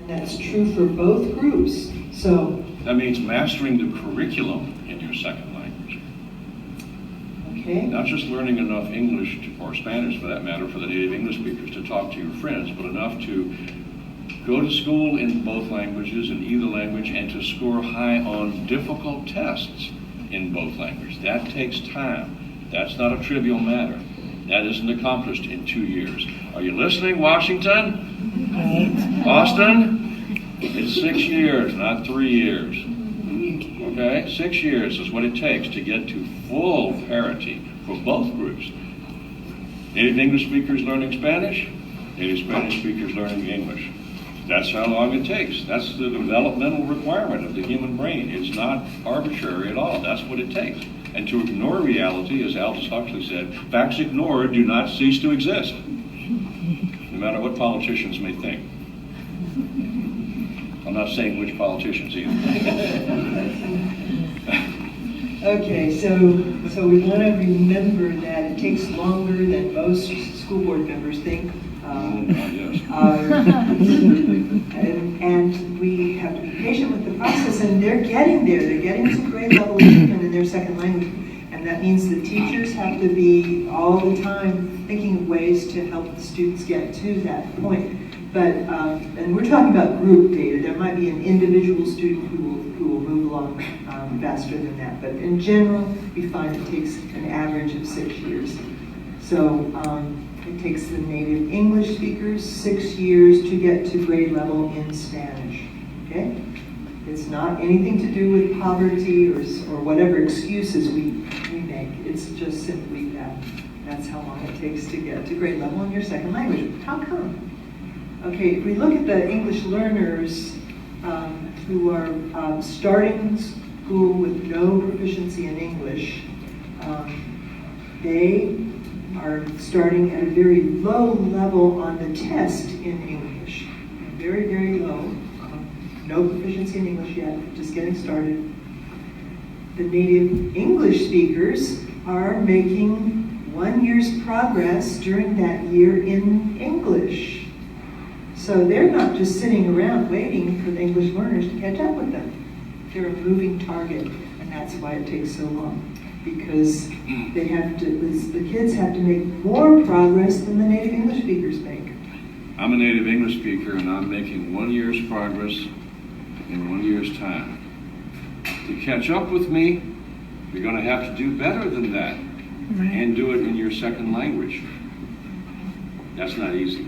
And that's true for both groups. So that means mastering the curriculum in your second language. Okay. Not just learning enough English or Spanish, for that matter, for the native English speakers to talk to your friends, but enough to go to school in both languages, in either language, and to score high on difficult tests in both languages. That takes time. That's not a trivial matter. That isn't accomplished in 2 years. Are you listening, Washington? Boston? It's 6 years, not 3 years. Okay? 6 years is what it takes to get to full parity for both groups. Native English speakers learning Spanish, native Spanish speakers learning English. That's how long it takes. That's the developmental requirement of the human brain. It's not arbitrary at all. That's what it takes. And to ignore reality, as Aldous Huxley said, facts ignored do not cease to exist, no matter what politicians may think. I'm not saying which politicians either. Okay, so we want to remember that it takes longer than most school board members think. Yes. And we have to be patient with the process, and they're getting there. They're getting to grade level even in their second language. And that means the teachers have to be all the time thinking of ways to help the students get to that point. But, and we're talking about group data. There might be an individual student who will move along faster than that. But in general, we find it takes an average of 6 years. So it takes the native English speakers 6 years to get to grade level in Spanish. Okay? It's not anything to do with poverty or whatever excuses we make. It's just simply that. That's how long it takes to get to grade level in your second language. How come? Okay, if we look at the English learners who are starting school with no proficiency in English, they are starting at a very low level on the test in English. Very, very low. No proficiency in English yet, just getting started. The native English speakers are making 1 year's progress during that year in English. So they're not just sitting around waiting for the English learners to catch up with them. They're a moving target, and that's why it takes so long. Because they have to, the kids have to make more progress than the native English speakers make. I'm a native English speaker, and I'm making 1 year's progress in 1 year's time. To catch up with me, you're going to have to do better than that, and do it in your second language. That's not easy.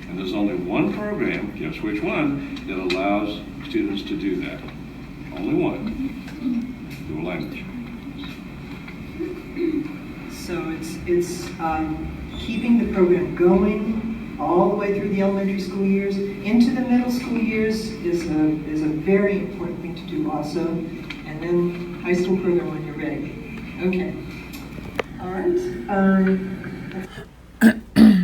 And there's only one program, guess which one, that allows students to do that. Only one. Dual language. So it's keeping the program going all the way through the elementary school years. Into the middle school years is a very important thing to do also. And then high school program when you're ready. Okay. All right.